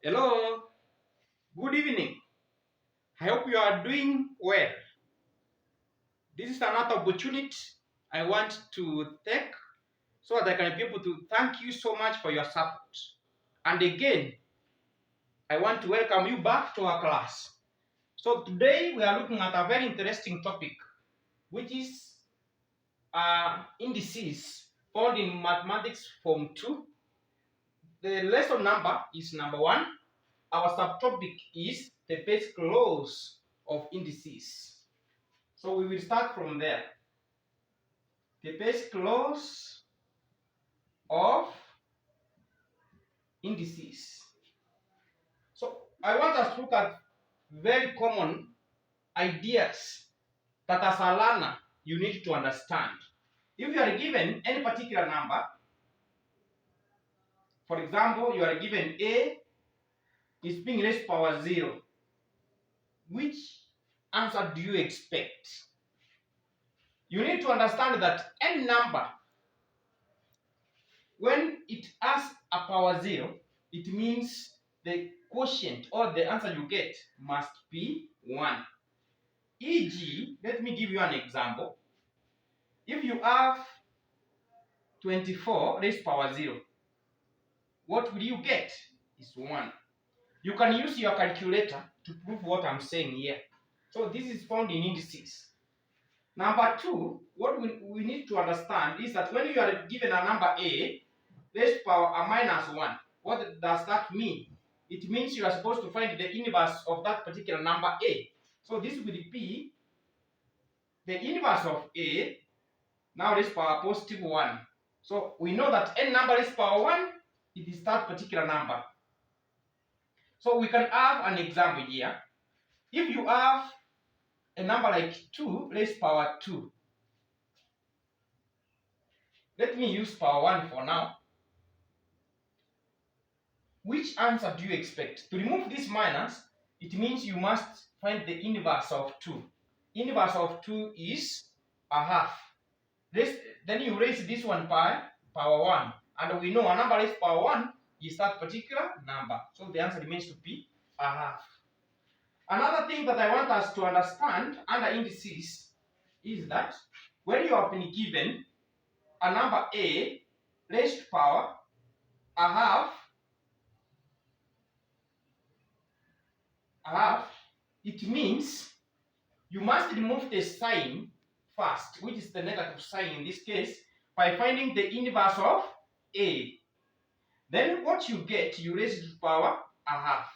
Hello, good evening. I hope you are doing well. This is another opportunity I want to take so that I can be able to thank you so much for your support. And again, I want to welcome you back to our class. So today we are looking at a very interesting topic, which is indices found in mathematics form 2. The lesson number is number 1. Our subtopic is the basic laws of indices. So we will start from there. The basic laws of indices. So I want us to look at very common ideas that as a learner you need to understand. If you are given any particular number, for example, you are given A is being raised to power 0, which answer do you expect? You need to understand that any number, when it has a power 0, it means the quotient or the answer you get must be 1. E.g., let me give you an example. If you have 24 raised to power 0, what will you get? Is 1. You can use your calculator to prove what I'm saying here. So this is found in indices. Number 2, what we need to understand is that when you are given a number A raised to power a minus 1, what does that mean? It means you are supposed to find the inverse of that particular number A. So this will be the inverse of A now raised to power positive 1. So we know that any number raised to power 1, it is that particular number. So we can have an example here. If you have a number like 2 raised to power 2, let me use power 1 for now. Which answer do you expect? To remove this minus, it means you must find the inverse of 2. Inverse of 2 is a half. Then you raise this one by power 1. And we know a number raised to power 1 is that particular number. So the answer remains to be a half. Another thing that I want us to understand under indices is that when you have been given a number A raised to power a half, it means you must remove the sign first, which is the negative sign in this case, by finding the inverse of A. Then what you get, you raise it to power a half.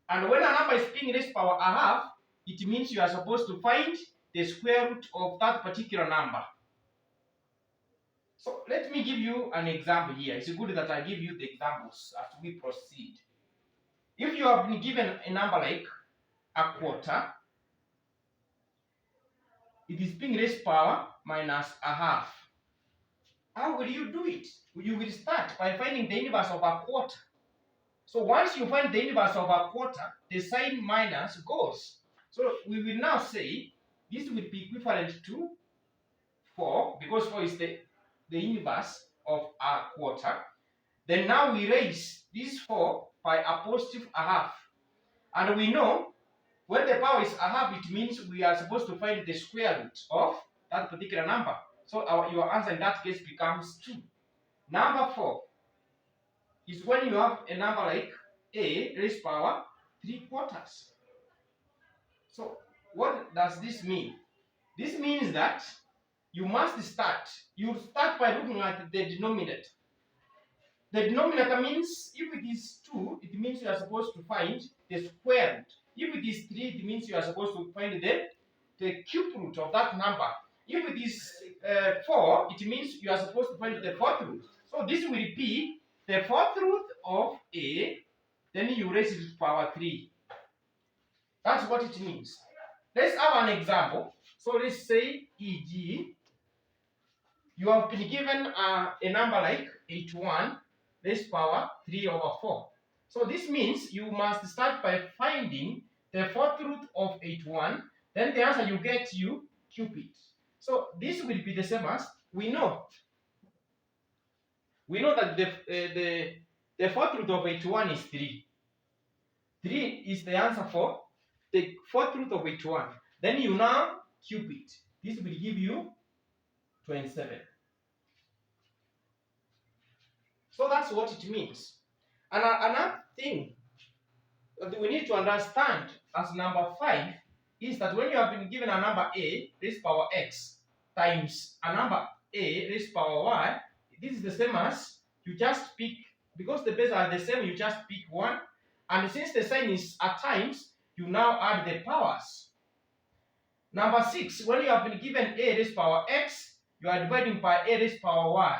And when a number is being raised to power a half, it means you are supposed to find the square root of that particular number. So let me give you an example here. It's good that I give you the examples as we proceed. If you have been given a number like a quarter, it is being raised to power minus a half. How will you do it? You will start by finding the inverse of a quarter. So once you find the inverse of a quarter, the sign minus goes. So we will now say this will be equivalent to 4, because 4 is the inverse of a quarter. Then now we raise this 4 by a positive a half. And we know when the power is a half, it means we are supposed to find the square root of that particular number. So your answer in that case becomes 2. Number 4 is when you have a number like A raised to power 3/4. So what does this mean? This means that you start by looking at the denominator. The denominator means if it is 2, it means you are supposed to find the square root. If it is 3, it means you are supposed to find the cube root of that number. If it is 4, it means you are supposed to find the fourth root. So this will be the fourth root of A, then you raise it to power 3. That's what it means. Let's have an example. So let's say, e.g., you have been given a number like 81 raised to power 3/4. So this means you must start by finding the fourth root of 81. Then the answer you get, you cube it. So this will be the same as we know that the fourth root of 81 is 3. 3 is the answer for the fourth root of each one. Then you now cube it. This will give you 27. So that's what it means. And another thing that we need to understand as number 5 is that when you have been given a number a raised power x times a number a raised power y, this is the same as you just pick, because the bases are the same, you just pick one. And since the sign is at times, you now add the powers. Number 6, when you have been given a raised power x, you are dividing by a raised power y.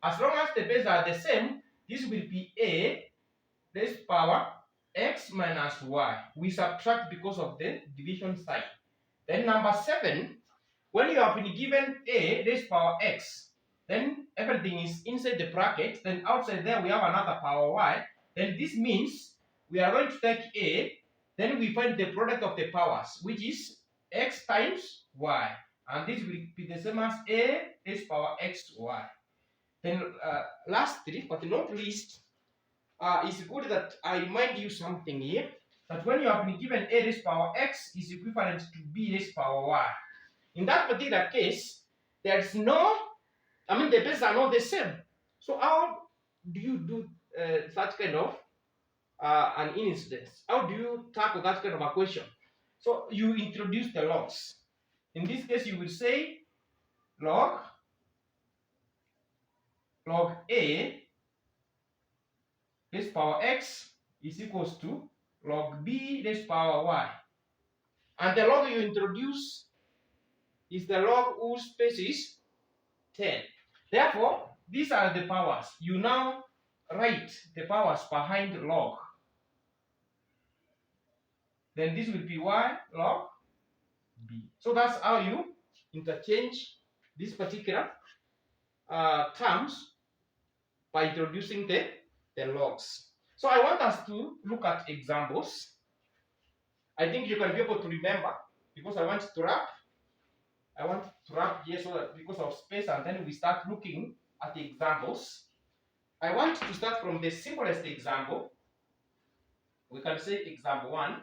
As long as the bases are the same, this will be a raised power x minus y. We subtract because of the division sign. Then number 7, when you have been given a raised power x, then everything is inside the bracket, then outside there we have another power y. Then this means we are going to take a, then we find the product of the powers, which is x times y. And this will be the same as a raised power x y. Then lastly, but not least, it's good that I remind you something here, that when you have been given a raised power x is equivalent to b raised power y. In that particular case, there's no, the bases are not the same. So how do you do such kind of an incidence? How do you tackle that kind of a question? So you introduce the logs. In this case, you will say log a raised power x is equals to log b raised power y. And the log you introduce is the log whose space is 10. Therefore, these are the powers. You now write the powers behind log. Then this will be y log b. So that's how you interchange these particular terms by introducing the logs. So I want us to look at examples. I think you can be able to remember, because I want to wrap here so that because of space, and then we start looking at the examples. I want to start from the simplest example. We can say example 1.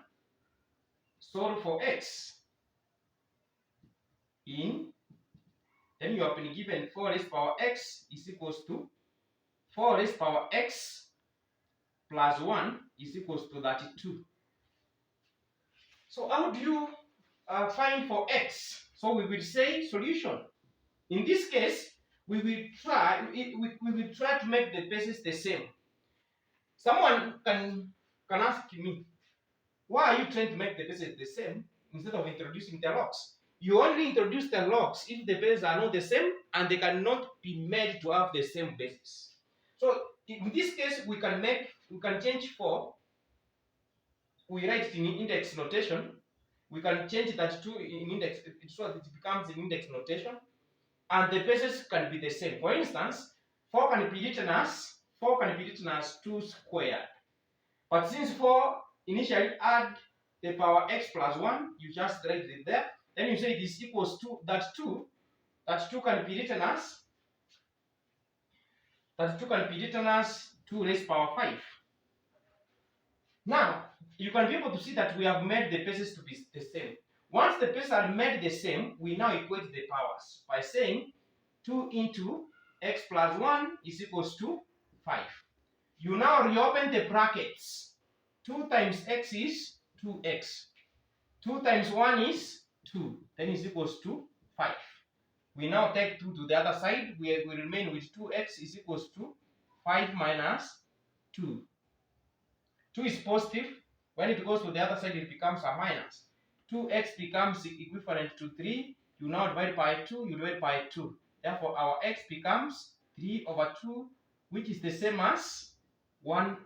Solve for x in, then you have been given 4 raised power x is equals to 4 raised power x plus 1 is equals to 32. So how do you find for x? So we will say solution. In this case, we will try to make the bases the same. Someone can ask me, why are you trying to make the bases the same instead of introducing the logs? You only introduce the logs if the bases are not the same and they cannot be made to have the same basis. So in this case, we can change 4. We write it in index notation. We can change that to in index so that it becomes an index notation, and the bases can be the same. For instance, 4 can be written as 2 squared. But since 4 initially add the power x plus 1, you just write it there. Then you say this equals to that 2 can be written as 2 raised power 5. Now, you can be able to see that we have made the bases to be the same. Once the bases are made the same, we now equate the powers by saying 2 into x plus 1 is equals to 5. You now reopen the brackets. 2 times x is 2x. 2 times 1 is 2. Then is equals to 5. We now take 2 to the other side. We remain with 2x is equals to 5 minus 2. 2 is positive. When it goes to the other side, it becomes a minus. 2x becomes equivalent to 3. You now divide by 2, you divide by 2. Therefore, our x becomes 3 over 2, which is the same as 1.5.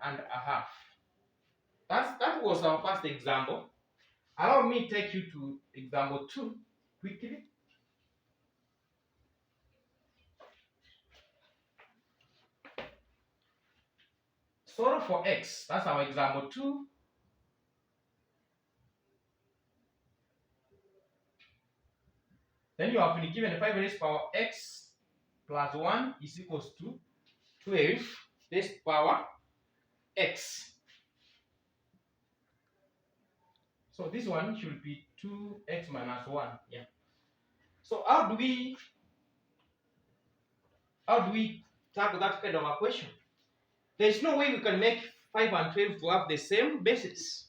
That was our first example. Allow me to take you to example 2 quickly. Solve for x. That's our example 2. Then you have been given 5 raised power x plus 1 is equals to 12 raised power x. So this one should be 2x minus 1. Yeah. So how do we tackle that kind of a question? There's no way we can make 5 and 12 to have the same basis.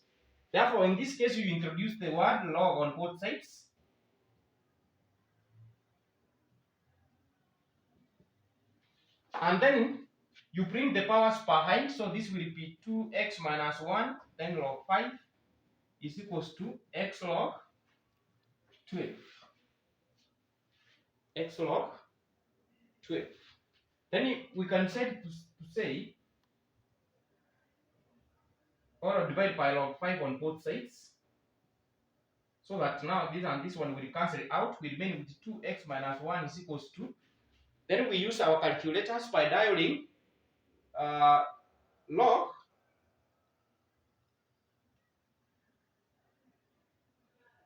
Therefore, in this case, you introduce the word log on both sides. And then you bring the powers behind. So this will be 2x minus 1, then log 5 is equals to x log 12. X log 12. Then we can say to say, or divide by log 5 on both sides. So that now this and this one will cancel out. We remain with 2x minus 1 is equals to. Then we use our calculators by dialing log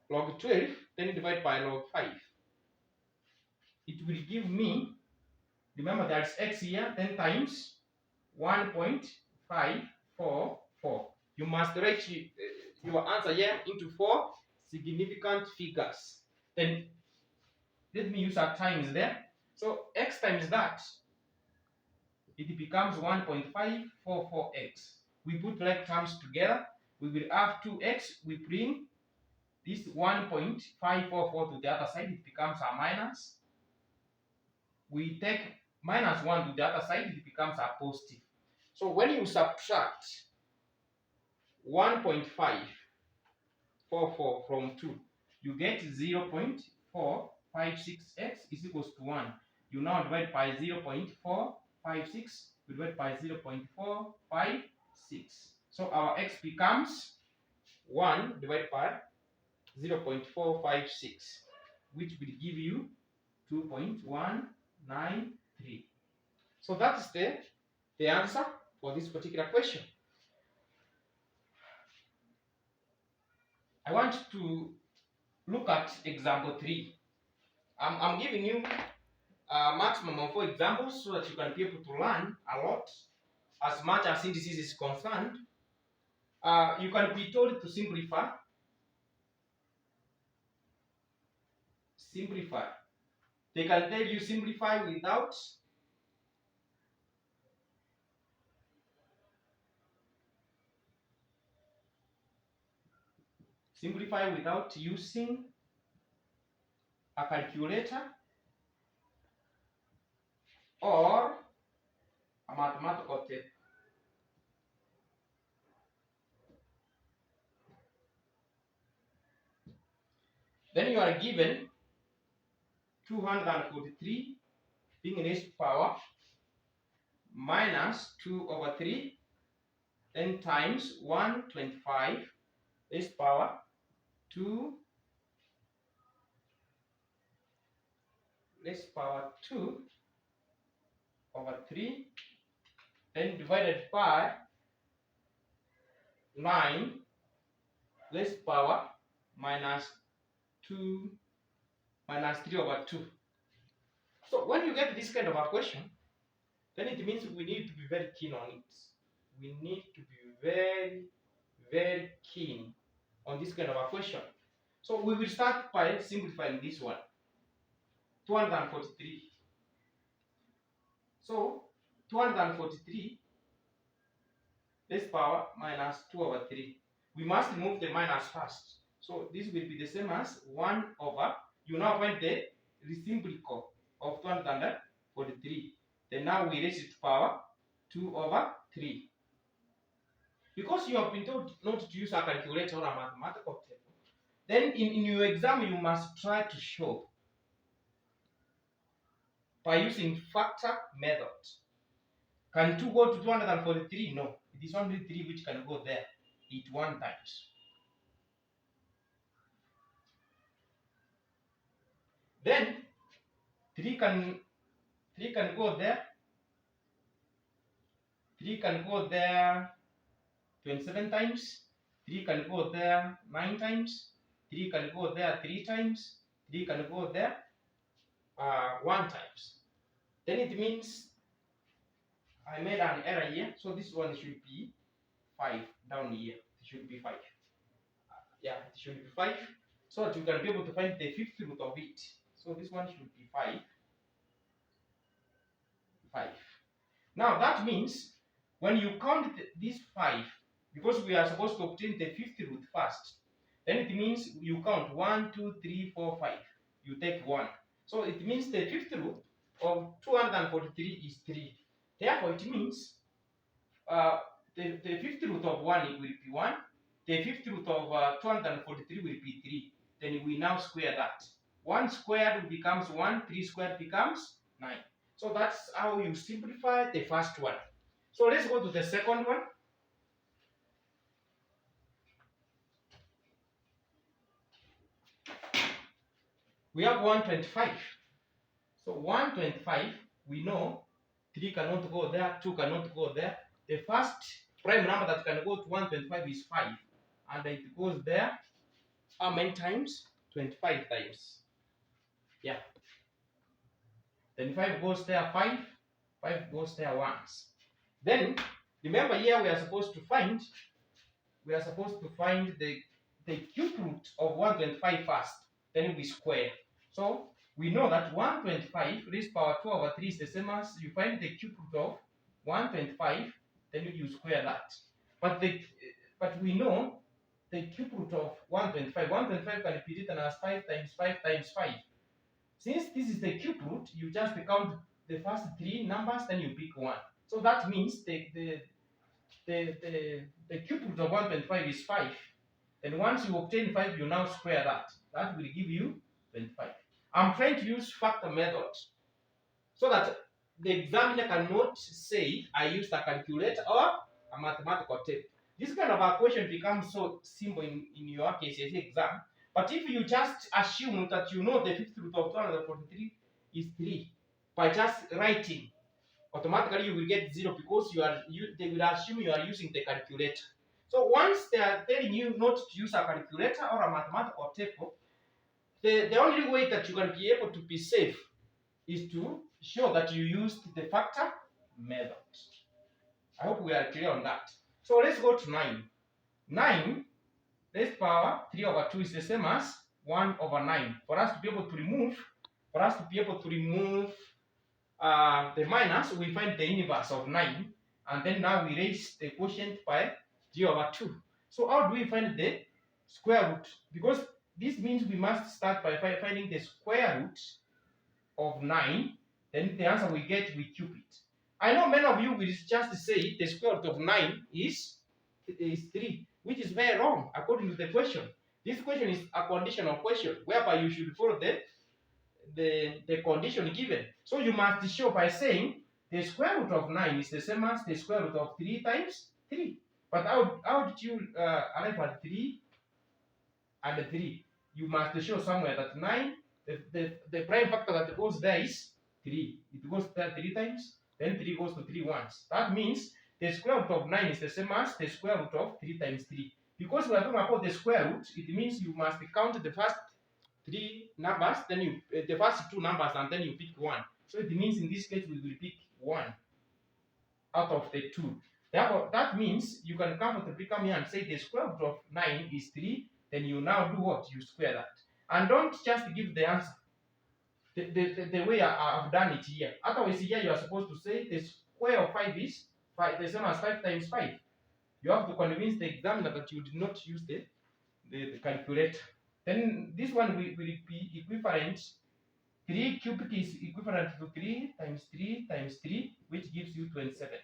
log 12, then divide by log 5. It will give me, remember there's x here, 10 times 1.544. You must write your answer here into 4 significant figures. Then let me use our times there. So x times that, it becomes 1.544x. We put like terms together. We will have 2x. We bring this 1.544 to the other side. It becomes a minus. We take minus 1 to the other side. It becomes a positive. So when you subtract 1.544 from 2, you get 0.456x is equals to 1. You now divide by 0.456, we divide by 0.456. So our x becomes 1 divided by 0.456, which will give you 2.193. So that's the answer for this particular question. I want to look at example 3. I'm giving you a maximum of 4 examples so that you can be able to learn a lot as much as indices is concerned. You can be told to simplify. Simplify. They can tell you simplify without using a calculator or a mathematical table. Then you are given 243 being raised to power minus 2 over 3, then times 125 raised to power 2 raised to power 2 over 3, then divided by 9 raised to power minus 2 minus 3 over 2. So when you get this kind of a question, then it means we need to be very keen on it. We need to be very, very keen on this kind of a question. So we will start by simplifying this one. 243. So 243 raised power minus 2 over 3. We must remove the minus first. So this will be the same as 1 over, you now find the reciprocal of 243. Then now we raise it to power 2 over 3. Because you have been told not to use a calculator or a mathematical table, then in your exam you must try to show by using factor method. Can 2 go to 243? No. It is only 3 which can go there. It 1 times. Then 3 can go there. 3 can go there 27 times. 3 can go there 9 times. 3 can go there 3 times. 3 can go there 1 times. Then it means I made an error here. So this one should be 5 down here. It should be 5. Yeah, it should be 5, so that you can be able to find the fifth root of it. So this one should be 5. Now that means when you count this 5, because we are supposed to obtain the fifth root first, then it means you count 1, 2, 3, 4, 5. You take 1. So it means the fifth root of 243 is 3. Therefore, it means the fifth root of 1 will be 1. The fifth root of 243 will be 3. Then we now square that. 1 squared becomes 1, 3 squared becomes 9. So that's how you simplify the first one. So let's go to the second one. We have 125. So 125, we know 3 cannot go there, 2 cannot go there. The first prime number that can go to 125 is 5. And it goes there how many times? 25 times. Yeah. Then 5 goes there 5. 5 goes there once. Then remember here we are supposed to find the cube root of 125 first. Then we square. So we know that 125 raised power 2 over 3 is the same as you find the cube root of 125, then you square that. But we know the cube root of 125. 125 can be written as 5 times 5 times 5. Since this is the cube root, you just count the first 3 numbers, then you pick 1. So that means the cube root of 125 is 5. Then once you obtain 5, you now square that. That will give you 25. I'm trying to use factor method so that the examiner cannot say I used a calculator or a mathematical tape. This kind of a question becomes so simple in your KCSE exam. But if you just assume that you know the fifth root of 243 is 3 by just writing, automatically you will get 0 because they will assume you are using the calculator. So once they are telling you not to use a calculator or a mathematical table, the only way that you can be able to be safe is to show that you used the factor method. I hope we are clear on that. So let's go to 9. 9 raised power 3 over 2 is the same as 1 over 9. For us to be able to remove the minus, we find the inverse of 9, and then now we raise the quotient by 3 over 2. So how do we find the square root? Because this means we must start by finding the square root of 9. Then the answer we get, we cube it. I know many of you will just say the square root of 9 is 3, which is very wrong according to the question. This question is a conditional question whereby you should follow the condition given. So you must show by saying the square root of 9 is the same as the square root of 3 times 3. But how did you arrive at 3 and 3? You must show somewhere that 9, the prime factor that goes there is 3. It goes there 3 times, then 3 goes to 3 once. That means the square root of 9 is the same as the square root of 3 times 3. Because we are talking about the square root, it means you must count the first 3 numbers, then the first 2 numbers, and then you pick 1. So it means in this case we will pick 1 out of the 2. Therefore, that means you can comfortably come here and say the square root of 9 is 3. Then you now do what? You square that. And don't just give the answer the way I've done it here. Otherwise, here you are supposed to say the square of 5 is 5, the same as 5 times 5. You have to convince the examiner that you did not use the calculator. Then this one will be equivalent. 3 cubic is equivalent to 3 times 3 times 3, which gives you 27.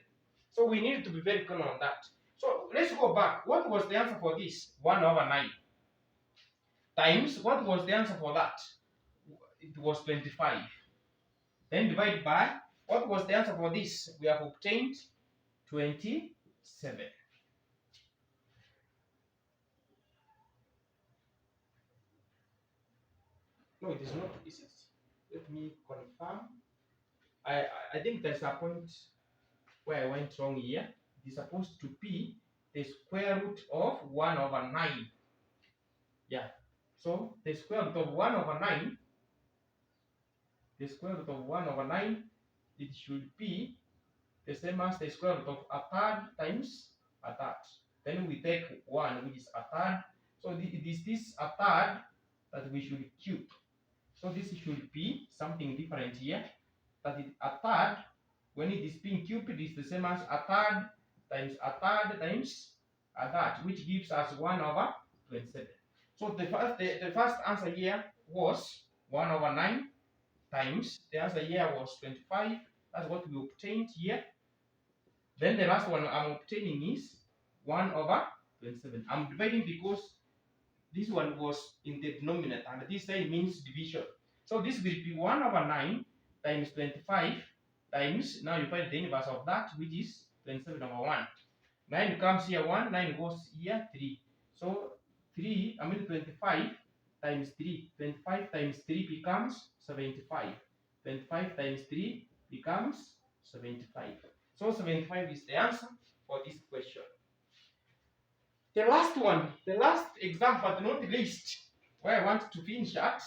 So we need to be very clear on that. So let's go back. What was the answer for this? 1 over 9. Times, what was the answer for that? It was 25. Then divide by, what was the answer for this? We have obtained 27. No, it is not. Is it? Let me confirm. I think there's a point where I went wrong here. It is supposed to be the square root of 1 over 9. Yeah. So the square root of 1 over 9, the square root of 1 over 9, it should be the same as the square root of a third times a third. Then we take 1, which is a third. So this a third that we should cube. So this should be something different here. That is a third, when it is being cubed, it is the same as a third times a third times a third, which gives us 1 over 27. So the first answer here was 1 over 9 times, the answer here was 25. That's what we obtained here. Then the last one I'm obtaining is 1 over 27. I'm dividing because this one was in the denominator and this side means division. So this will be 1 over 9 times 25 times, now you find the inverse of that, which is 27 over 1. 9 comes here 1, 9 goes here 3. So 25 times 3. 25 times 3 becomes 75. 25 times 3 becomes 75. So 75 is the answer for this question. The last one, the last example, but not the least, where I want to finish at,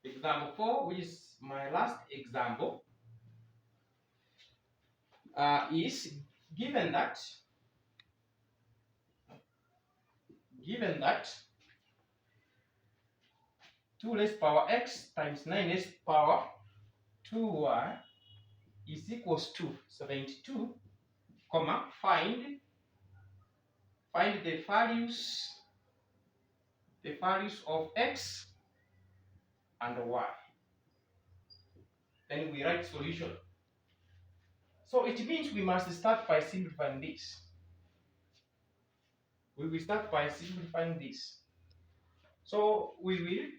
example 4, which is my last example, is given that 2 raised power x times 9 raised power 2y is equals to 72, comma, find the values of x and y. Then we write solution. So it means we must start by simplifying this. We will start by simplifying this. So we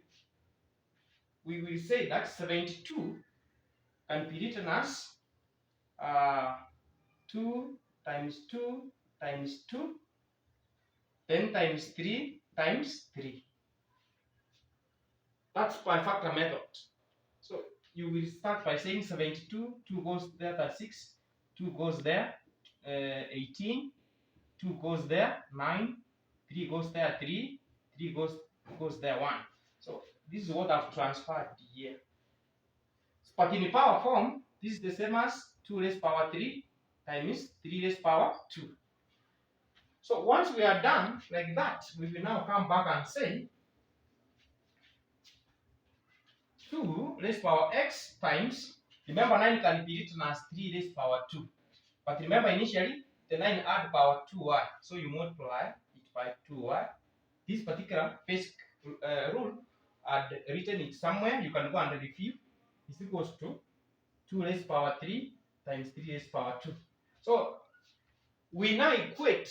will say that 72 can be written as 2 times 2 times 2, then times 3 times 3. That's by factor method. So you will start by saying 72, 2 goes there, that's 6, 2 goes there, 18, 2 goes there, 9, 3 goes there, 3, 3 goes there, 1. So this is what I've transferred here. But in the power form, this is the same as 2 raised power 3 times 3 raised power 2. So once we are done like that, we will now come back and say 2 raised power x times, remember 9 can be written as 3 raised power 2. But remember initially, the 9 add power 2y. So you multiply it by 2y. This particular basic rule, I'd written it somewhere. You can go and review. Is equals to 2 raised power 3 times 3 raised power 2. So we now equate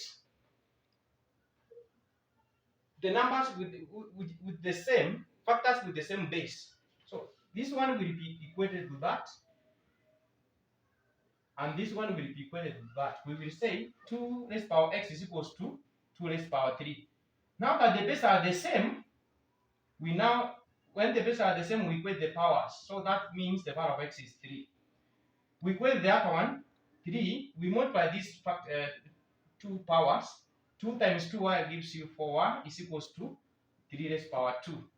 the numbers with the same factors with the same base. So this one will be equated to that, and this one will be equated to that. We will say 2 raised power x is equals to 2 raised power 3. Now that the bases are the same, when the bases are the same, we equate the powers. So that means the power of x is 3. We equate the other one, 3. We multiply these two powers. 2 times 2y gives you 4y is equals to 3 raised power 2.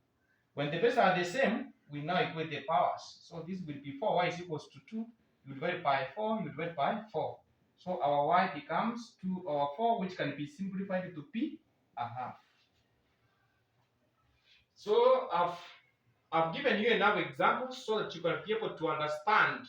When the bases are the same, we now equate the powers. So this will be 4y is equals to 2. You divide by 4, you divide by 4. So our y becomes 2 over 4, which can be simplified to p a half. So I've given you another example so that you can be able to understand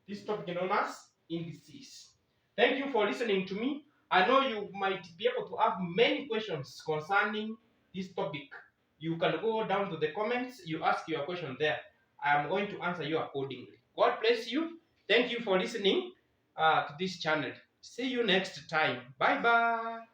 this topic known as indices. Thank you for listening to me. I know you might be able to have many questions concerning this topic. You can go down to the comments, you ask your question there. I am going to answer you accordingly. God bless you. Thank you for listening to this channel. See you next time. Bye bye.